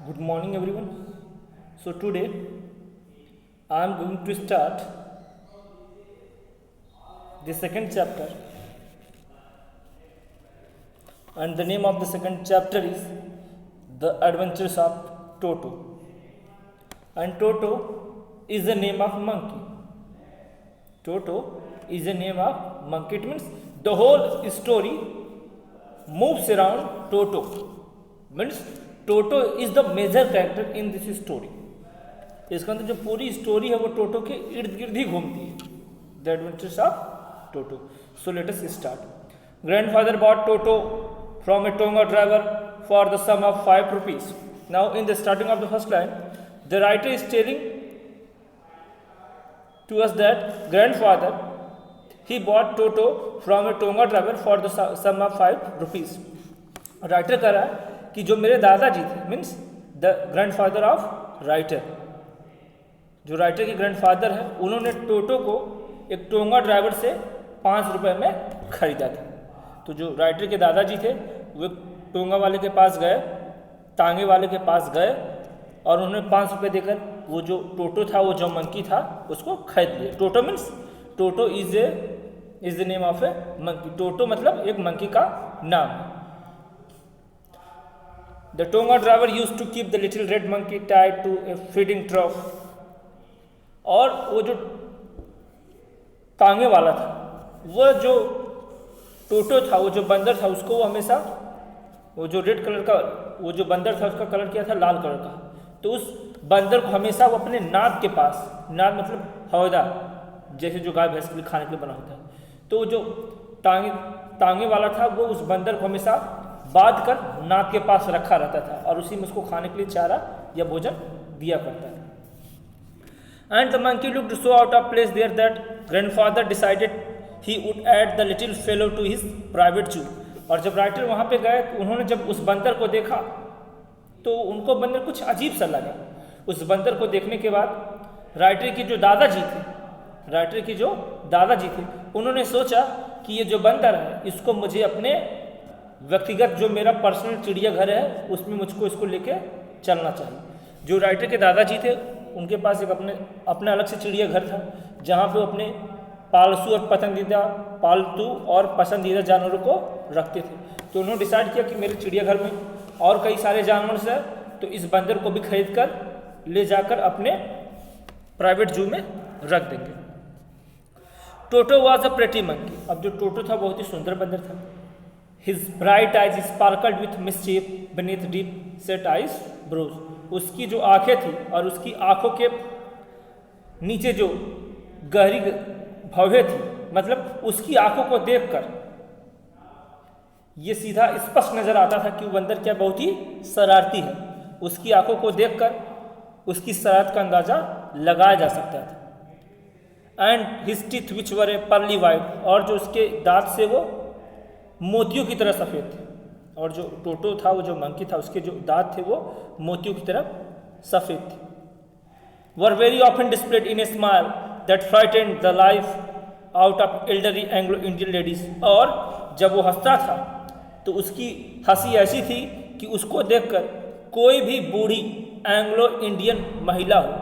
Good morning, everyone. So, today I am going to start the second chapter, and the name of the second chapter is The Adventures of Toto. And Toto is the name of monkey. Toto is the name of monkey. It means the whole story moves around Toto. Means Toto is the major character in this story. इसका अंदर जो पूरी story है वो टोटो के इर्द गिर्द ही घूमती है. The adventures of Toto. So let us start. Grandfather bought Toto from a tonga driver for the sum of 5 rupees. Now in the starting of the first line the writer is telling to us that grandfather he bought Toto from a Tonga driver for the sum of 5 rupees. Writer कह रहा है कि जो मेरे दादाजी थे means the grandfather of writer, जो writer के ग्रैंडफादर है, उन्होंने टोटो को एक टोंगा ड्राइवर से 5 रुपये में खरीदा था. तो जो राइटर के दादाजी थे वो टोंगा वाले के पास गए, तांगे वाले के पास गए और उन्होंने 5 रुपये देकर वो जो टोटो था, वो जो मंकी था, उसको खरीद लिया. Toto means Toto is the name of a monkey. Toto मतलब एक मंकी का नाम है. The tonga driver used to keep the little red monkey tied to a feeding trough. और वो जो तांगे वाला था, वो जो टोटो था, वो जो बंदर था, उसको वो हमेशा वो जो रेड कलर का वो जो बंदर था उसका कलर क्या था, लाल कलर का. तो उस बंदर को हमेशा वो अपने नाक के पास, नाक मतलब हौदा जैसे जो गाय भैंस के लिए खाने के लिए बना होता है, तो जो तांगे वाला था वो उस बंदर को हमेशा बांध कर नाक के पास रखा रहता था और उसी में उसको खाने के लिए चारा या भोजन दिया करता था. And the monkey looked so out of place there that grandfather decided he would add the little fellow to his private zoo. और जब राइटर वहाँ पे गए तो उन्होंने जब उस बंदर को देखा तो उनको बंदर कुछ अजीब सा लगा. उस बंदर को देखने के बाद राइटर के जो दादाजी थे उन्होंने सोचा कि ये जो बंदर है इसको मुझे अपने व्यक्तिगत जो मेरा पर्सनल चिड़ियाघर है उसमें मुझको इसको लेके चलना चाहिए. जो राइटर के दादाजी थे उनके पास एक अपने अलग से चिड़ियाघर था जहाँ पे वो अपने पालतू और पसंदीदा जानवरों को रखते थे. तो उन्होंने डिसाइड किया कि मेरे चिड़ियाघर में और कई सारे जानवर हैं, तो इस बंदर को भी खरीद कर ले जाकर अपने प्राइवेट जू में रख देंगे. Toto was a pretty monkey. अब जो टोटो था बहुत ही सुंदर बंदर था. His bright eyes sparkled with mischief beneath deep set eyes brows. उसकी जो आंखें थी और उसकी आंखों के नीचे जो गहरी भवें थी, मतलब उसकी आंखों को देखकर ये सीधा स्पष्ट नजर आता था कि वो बंदर क्या बहुत ही शरारती है. उसकी आंखों को देखकर उसकी शरारत का अंदाजा लगाया जा सकता था. And his teeth which were A pearly white. और जो उसके दांत से वो मोतियों की तरह सफ़ेद थे. और जो टोटो था, वो जो मंकी था, उसके जो दांत थे वो मोतियों की तरह सफ़ेद थे. Were very often displayed in a smile that frightened the life out of elderly Anglo Indian ladies. और जब वो हंसता था तो उसकी हंसी ऐसी थी कि उसको देखकर कोई भी बूढ़ी एंग्लो इंडियन महिला हो,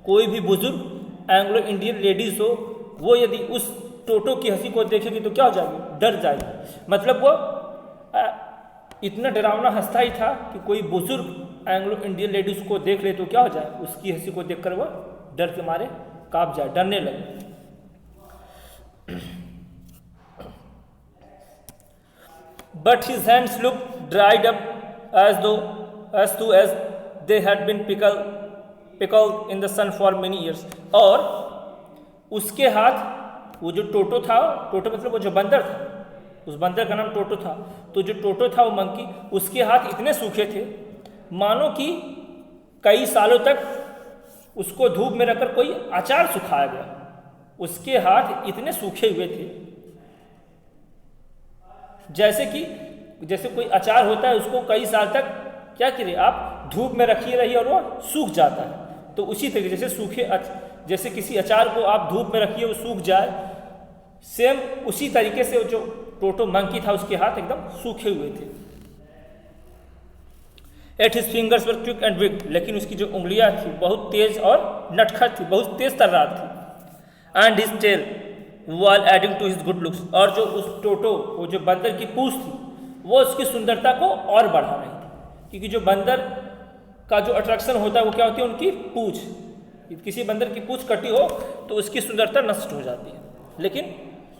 कोई भी बुजुर्ग एंग्लो इंडियन लेडीज हो, वो यदि उस टोटो की हंसी को देखेगी तो क्या हो जाएगी, डर जाएगी. मतलब वो इतना डरावना हंसता ही था कि कोई बुजुर्ग एंग्लो इंडियन लेडीज को देख ले तो क्या हो जाए, उसकी हंसी को देखकर वो डर के मारे कांप जाए, डरने लगे. But his hands looked dried up as they had been pickled in the sun for many years. और उसके हाथ, वो जो टोटो था, टोटो मतलब वो जो बंदर था, उस बंदर का नाम टोटो था. तो जो टोटो था वो मंकी, उसके हाथ इतने सूखे थे मानो कि कई सालों तक उसको धूप में रखकर कोई अचार सुखाया गया. उसके हाथ इतने सूखे हुए थे जैसे कोई अचार होता है, उसको कई साल तक क्या करिए आप धूप में रखिए रहिए और वो सूख जाता है. तो उसी तरीके से जैसे किसी अचार को आप धूप में रखिए वो सूख जाए, सेम उसी तरीके से जो टोटो मंकी था उसके हाथ एकदम सूखे हुए थे. At his fingers were quick and wig, लेकिन उसकी जो उंगलियां थी बहुत तेज और नटखट थी, बहुत तेज तर्रार थी। And his tail was adding to his good looks, और जो उस टोटो, वो जो बंदर की पूंछ थी वो उसकी सुंदरता को और बढ़ा रही थी, क्योंकि जो बंदर का जो अट्रैक्शन होता है वो क्या होती है, उनकी पूंछ। किसी बंदर की पूंछ कटी हो तो उसकी सुंदरता नष्ट हो जाती है, लेकिन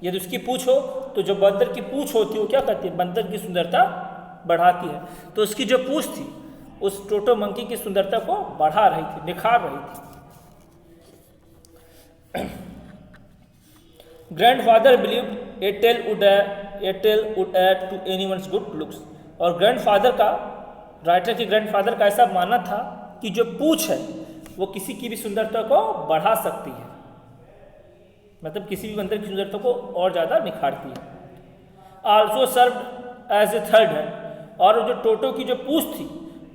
यदि उसकी पूंछ हो तो जो बंदर की पूंछ होती है वो क्या करती है, बंदर की सुंदरता बढ़ाती है। तो उसकी जो पूंछ थी उस टोटो मंकी की सुंदरता को बढ़ा रही थी, निखार रही थी। Grandfather believed a tail would add to anyone's good looks, और ग्रैंडफादर का, राइटर के ग्रैंडफादर का ऐसा मानना था कि जो पूंछ है वो किसी की भी सुंदरता को बढ़ा सकती है, मतलब किसी भी बंदर की सुंदरता को और ज़्यादा निखारती है। Also serve as a third hand, और जो टोटो की जो पूंछ थी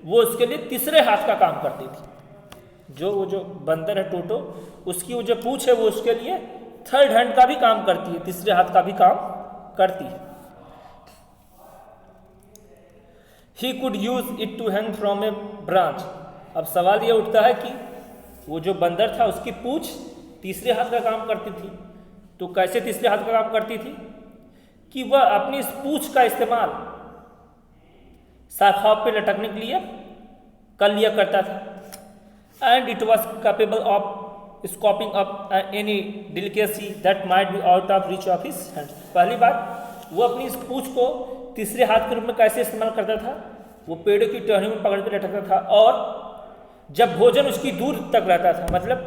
वो उसके लिए तीसरे हाथ का काम करती थी। वो जो बंदर है टोटो, उसकी वो जो पूंछ है वो उसके लिए थर्ड हैंड का भी काम करती है, तीसरे हाथ का भी काम करती है। He could use it to hang from a branch. अब सवाल ये उठता है कि वो जो बंदर था उसकी पूंछ तीसरे हाथ का काम करती थी, तो कैसे तीसरे हाथ का काम करती थी कि वह अपनी इस पूंछ का इस्तेमाल शाखाओं पे लटकने के लिए कर लिया करता था। And it was capable of scooping up any delicacy that might be out of reach of his hands. पहली बात, वो अपनी इस पूंछ को तीसरे हाथ के रूप में कैसे इस्तेमाल करता था, वो पेड़ों की टहनियों में पकड़ कर लटकता था, और जब भोजन उसकी दूर तक रहता था, मतलब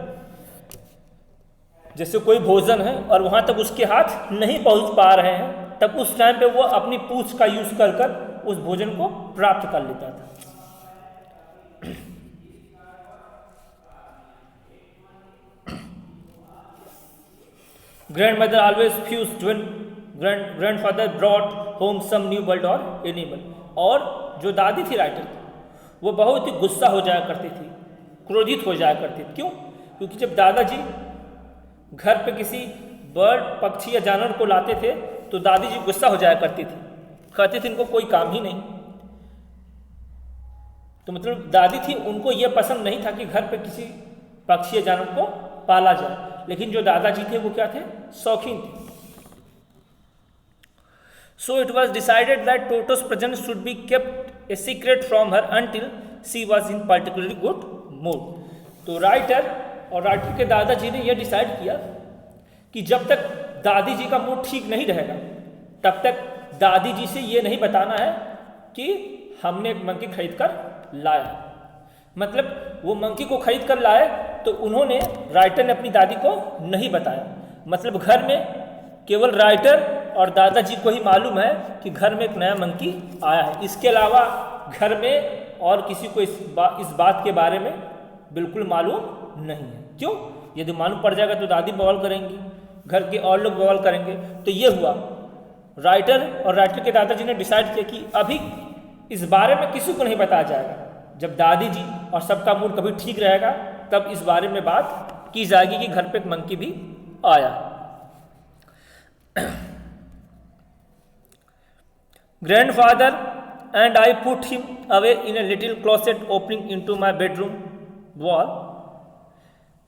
जैसे कोई भोजन है और वहां तक उसके हाथ नहीं पहुंच पा रहे हैं, तब उस टाइम पे वो अपनी पूंछ का यूज कर कर उस भोजन को प्राप्त कर लेता था। Grandmother always fussed when grandfather brought home some new bird और एनिमल, और जो दादी थी राइटर की, वो बहुत ही गुस्सा हो जाया करती थी, क्रोधित हो जाया करती थी। क्यों? क्योंकि जब दादाजी घर पे किसी बर्ड, पक्षी या जानवर को लाते थे तो दादी जी गुस्सा हो जाया करती थी, कहती थी इनको कोई काम ही नहीं। तो मतलब दादी थी, उनको यह पसंद नहीं था कि घर पे किसी पक्षी या जानवर को पाला जाए, लेकिन जो दादाजी थे वो क्या थे, शौकीन थे। So it was decided that Toto's presence should be kept a secret from her until she was in particularly good mood. तो राइटर और राइटर के दादाजी ने यह डिसाइड किया कि जब तक दादी जी का मूड ठीक नहीं रहेगा तब तक दादी जी से ये नहीं बताना है कि हमने एक मंकी खरीद कर लाया। मतलब वो मंकी को खरीद कर लाए तो उन्होंने, राइटर ने अपनी दादी को नहीं बताया। मतलब घर में केवल राइटर और दादाजी को ही मालूम है कि घर में एक नया मंकी आया है, इसके अलावा घर में और किसी को इस बात के बारे में बिल्कुल मालूम नहीं है। क्यों? यदि मालूम पड़ जाएगा तो दादी बवाल करेंगी, घर के और लोग बवाल करेंगे। तो ये हुआ, राइटर और राइटर के दादाजी ने डिसाइड किया कि अभी इस बारे में किसी को नहीं बताया जाएगा। जब दादी जी और सबका मूड कभी ठीक रहेगा तब इस बारे में बात की जाएगी कि घर पे एक मंकी भी आया। Grandfather and I put him away in a little closet opening into my bedroom wall,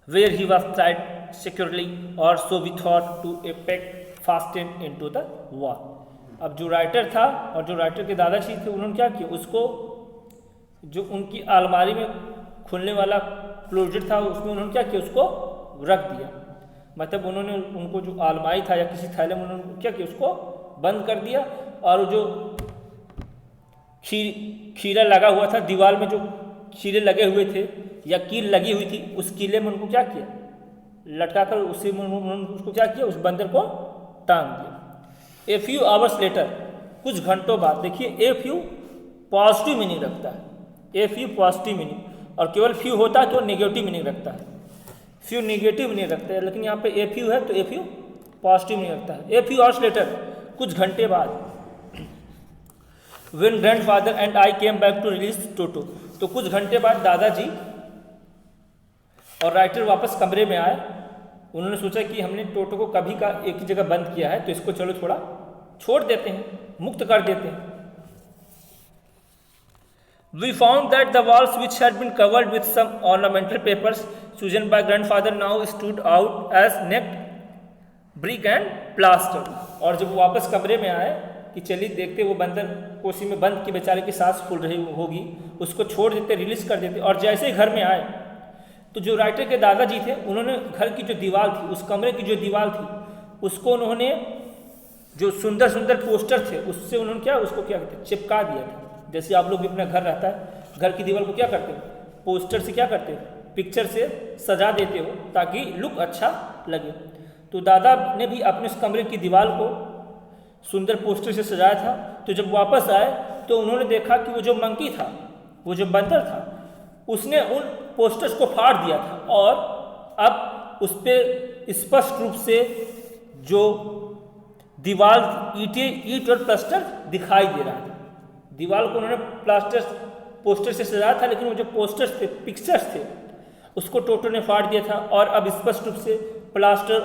where he was tied securely, or so we thought, to a peg fastened into the wall. अब जो writer था और जो writer के दादाजी थे उन्होंने क्या किया, उसको जो उनकी अलमारी में खुलने वाला क्लोजेट था उसमें उन्होंने क्या किया, उसको रख दिया। मतलब उन्होंने उनको जो अलमारी था या किसी थैले में उन्होंने क्या किया, उसको बंद कर दिया, और जो खीरा लगा हुआ था दीवार में, जो खीरे लगे हुए थे या कील लगी हुई थी, उस कीले में उनको क्या किया, लटका कर उसी में उन्होंने उसको क्या किया, उस बंदर को टांग दिया। ए फ्यू आवर्स लेटर, कुछ घंटों बाद, देखिए ए फ्यू पॉजिटिव मीनिंग रखता है, ए फ्यू पॉजिटिव मीनिंग, और केवल फ्यू होता है तो नेगेटिव मीनिंग रखता है। फ्यू नेगेटिव मीनिंग रखता है, लेकिन यहाँ पे ए फ्यू है तो ए फ्यू पॉजिटिव मीनिंग रखता है। ए फ्यू आवर्स लेटर, कुछ घंटे बाद, When grandfather and I came back to release Toto, तो कुछ घंटे बाद दादाजी और राइटर वापस कमरे में आए। उन्होंने सोचा कि हमने टोटो को कभी का एक ही जगह बंद किया है तो इसको चलो थोड़ा छोड़ देते हैं, मुक्त कर देते हैं। We found that the walls which had been covered with some ornamental papers chosen by grandfather now stood out as naked brick and plaster. और जब वो वापस कमरे में आए कि चलिए देखते, वो बंदर कोसी में बंद की बेचारे की सांस फूल रही होगी, उसको छोड़ देते, रिलीज कर देते। और जैसे ही घर में आए तो जो राइटर के दादाजी थे उन्होंने घर की जो दीवार थी, उस कमरे की जो दीवार थी, उसको उन्होंने जो सुंदर सुंदर पोस्टर थे उससे उन्होंने क्या, उसको क्या कहते हैं, चिपका दिया था। जैसे आप लोग भी अपना घर रहता है, घर की दीवार को क्या करते हो, पोस्टर से क्या करते हो, पिक्चर से सजा देते हो ताकि लुक अच्छा लगे। तो दादा ने भी अपने उस कमरे की दीवार को सुंदर पोस्टर से सजाया था। तो जब वापस आए तो उन्होंने देखा कि वो जो मंकी था, वो जो बंदर था, उसने उन पोस्टर्स को फाड़ दिया था और अब उस पर स्पष्ट रूप से जो दीवार ईंट और प्लास्टर दिखाई दे रहा था। दीवार को उन्होंने पोस्टर से सजाया था, लेकिन वो जो पोस्टर्स थे, पिक्चर्स थे, उसको टोटो ने फाड़ दिया था और अब स्पष्ट रूप से प्लास्टर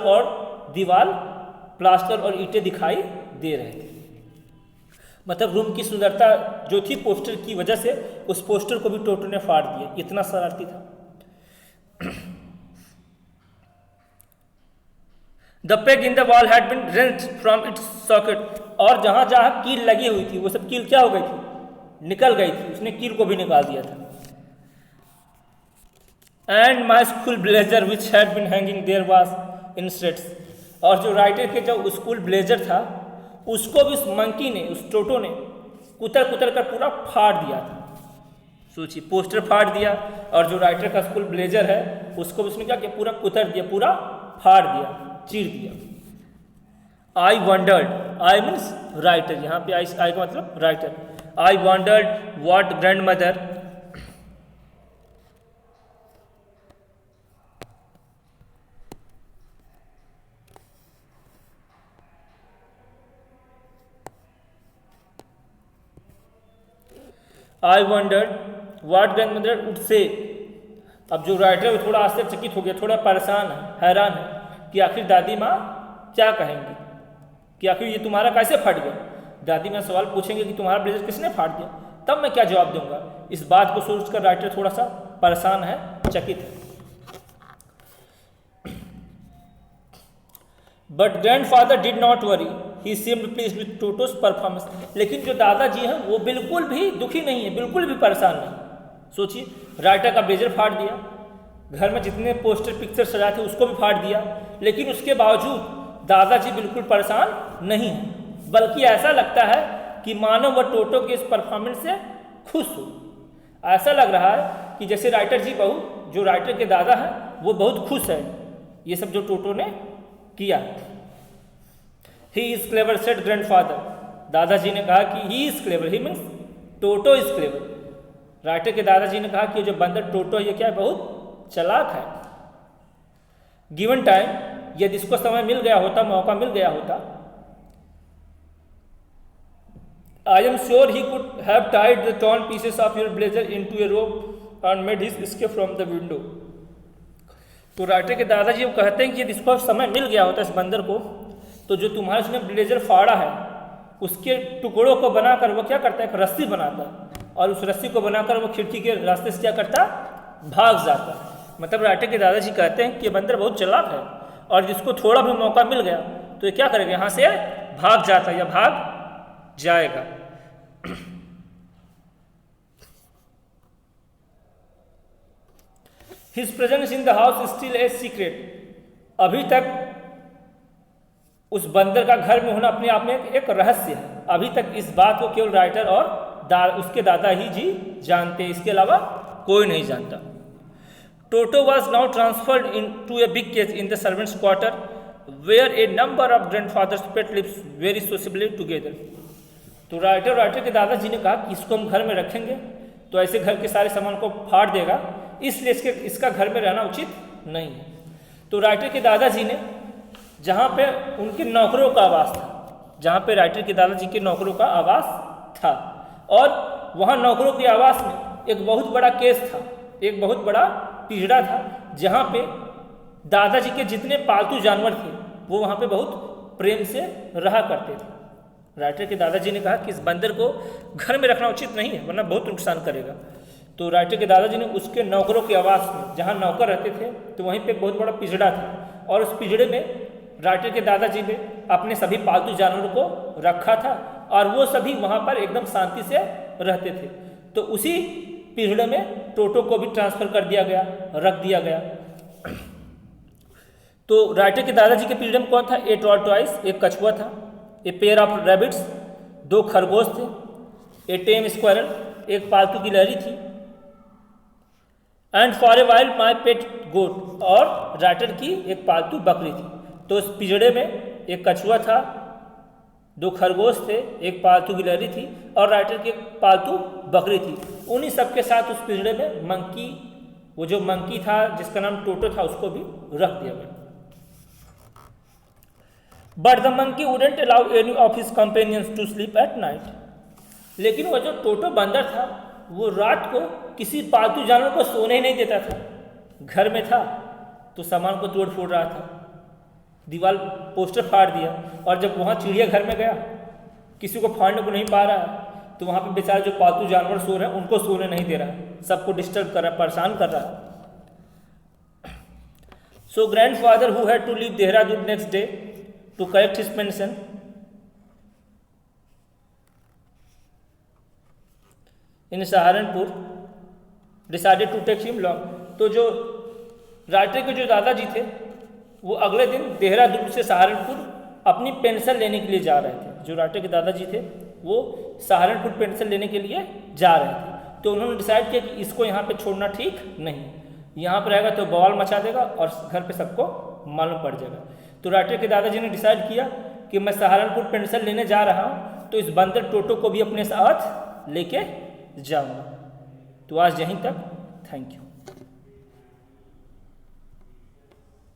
और ईंटें दिखाई दे रहे थे। मतलब रूम की सुंदरता जो थी पोस्टर की वजह से, उस पोस्टर को भी टोटो ने फाड़ दिया, इतना शरारती था। The peg in the wall had been wrenched from its socket. और जहां जहां कील लगी हुई थी वो सब कील क्या हो गई थी, निकल गई थी, उसने कील को भी निकाल दिया था। And my school blazer which had been hanging there was in shreds. और जो राइटर के जो स्कूल ब्लेजर था उसको भी उस मंकी ने, उस टोटो ने कुतर कर पूरा फाड़ दिया था। सोचिए, पोस्टर फाड़ दिया और जो राइटर का स्कूल ब्लेजर है उसको भी उसने क्या किया, पूरा कुतर दिया, पूरा फाड़ दिया, चीर दिया। आई वंडर्ड, आई मीन्स राइटर, यहाँ पे आई का मतलब writer. I wandered what grand mother I wandered what grand mother would say. अब जो राइटर है वो थोड़ा आश्चर्यचकित हो गया, थोड़ा परेशान है, हैरान है कि आखिर दादी माँ क्या कहेंगी, कि आखिर ये तुम्हारा कैसे फट गया। दादी माँ सवाल पूछेंगे कि तुम्हारा ब्लेजर किसने फाड़ दिया, तब मैं क्या जवाब दूंगा। इस बात को सोचकर राइटर थोड़ा सा परेशान है, चकित है। But grandfather did not worry, he seemed pleased with Toto's performance. लेकिन जो दादाजी हैं वो बिल्कुल भी दुखी नहीं है, बिल्कुल भी परेशान नहीं। सोचिए, राइटर का ब्लेजर फाड़ दिया, घर में जितने पोस्टर पिक्चर सजाए थे उसको भी फाड़ दिया, लेकिन उसके बावजूद दादाजी बिल्कुल परेशान नहीं है, बल्कि ऐसा लगता है कि मानो वह टोटो के इस परफॉर्मेंस से खुश हो। ऐसा लग रहा है कि जैसे राइटर जी बहू, जो राइटर के दादा हैं, वो बहुत खुश है ये सब जो टोटो ने किया। He is clever said grandfather, दादाजी ने कहा कि he is clever, he means Toto is clever. Writer के दादाजी ने कहा कि जो बंदर टोटो है ये क्या है, बहुत चालाक है। गिवन टाइम, यदि इसको समय मिल गया होता, मौका मिल गया होता, I am sure he could have tied the torn pieces of your blazer into a rope and made his escape from the window. तो राइटर के दादाजी वो कहते हैं कि यदि इसको समय मिल गया होता इस बंदर को, तो जो तुम्हारा उसने ब्लेजर फाड़ा है उसके टुकड़ों को बनाकर वो क्या करता है, एक रस्सी बनाता है, और उस रस्सी को बनाकर वो खिड़की के रास्ते से क्या करता, भाग जाता है। मतलब राइटर के दादाजी कहते हैं कि ये बंदर बहुत चालाक है और जिसको थोड़ा भी मौका मिल गया तो ये क्या करेगा, यहाँ से भाग जाता है या भाग जाएगा। His presence in the house is still a secret. अभी तक उस बंदर का घर में होना अपने आप में एक रहस्य है। अभी तक इस बात को केवल राइटर और उसके दादा ही जी जानते हैं, इसके अलावा कोई नहीं जानता। टोटो was now transferred into a big cage in the servants' quarter, where a number of grandfather's pet lives very sociably together. तो राइटर के दादाजी ने कहा कि इसको हम घर में रखेंगे तो ऐसे घर के सारे सामान को फाड़ देगा, इसलिए इसका घर में रहना उचित नहीं है। तो राइटर के दादाजी ने जहाँ पे उनके नौकरों का आवास था, जहाँ पे राइटर के दादाजी के नौकरों का आवास था, और वहाँ नौकरों के आवास में एक बहुत बड़ा केस था, एक बहुत बड़ा पिंजड़ा था, जहाँ पे दादाजी के जितने पालतू जानवर थे वो वहाँ पे बहुत प्रेम से रहा करते थे। राइटर के दादाजी ने कहा कि इस बंदर को घर में रखना उचित नहीं है, वरना बहुत नुकसान करेगा। तो राइटर के दादाजी ने उसके नौकरों के आवास में, जहाँ नौकर रहते थे, तो वहीं पे एक बहुत बड़ा पिंजड़ा था, और उस पिंजड़े में राइटर के दादाजी ने अपने सभी पालतू जानवरों को रखा था, और वो सभी वहाँ पर एकदम शांति से रहते थे। तो उसी पिंजड़े में टोटो को भी ट्रांसफर कर दिया गया, रख दिया गया। तो राइटर के दादाजी के पिंजड़े में कौन था? ए टॉर्टोइस, एक कछुआ था, ए पेयर ऑफ रैबिट्स, 2 खरगोश थे, ए टेम स्क्वायरल, एक पालतू गिलहरी थी, and for a while my pet goat, और राइटर की एक पालतू बकरी थी। तो उस पिंजड़े में एक कछुआ था, 2 खरगोश थे, एक पालतू गिलहरी थी, और राइटर की एक पालतू बकरी थी। उन्हीं सब के साथ उस पिंजड़े में मंकी, वो जो मंकी था जिसका नाम टोटो था, उसको भी रख दिया गया। But the monkey wouldn't allow any of his companions to sleep at night. लेकिन वो जो टोटो बंदर था, वो रात को किसी पालतू जानवर को सोने ही नहीं देता था। घर में था तो सामान को तोड़ फोड़ रहा था, दीवार पोस्टर फाड़ दिया, और जब वहाँ चिड़ियाघर में गया, किसी को फाड़ने को नहीं पा रहा है, तो वहाँ पे बेचारे जो पालतू जानवर सो रहे हैं उनको सोने नहीं दे रहा है, सबको डिस्टर्ब कर रहा है, परेशान कर रहा है। So grandfather who had to leave Dehradun next day to collect his pension in Saharanpur decided to take him long. तो जो राइटर के जो दादाजी थे, वो अगले दिन देहरादून से सहारनपुर अपनी पेंशन लेने के लिए जा रहे थे। जो राइटर के दादाजी थे वो सहारनपुर पेंशन लेने के लिए जा रहे थे। तो उन्होंने डिसाइड किया कि इसको यहाँ पे छोड़ना ठीक नहीं, यहाँ पर रहेगा तो बवाल मचा देगा और घर पे सबको मालूम पड़ जाएगा। तो राइटर के दादाजी ने डिसाइड किया कि मैं सहारनपुर पेंशन लेने जा रहा हूँ, तो इस बंदर टोटो को भी अपने साथ लेके जाऊँगा। तो आज यहीं तक, थैंक यू।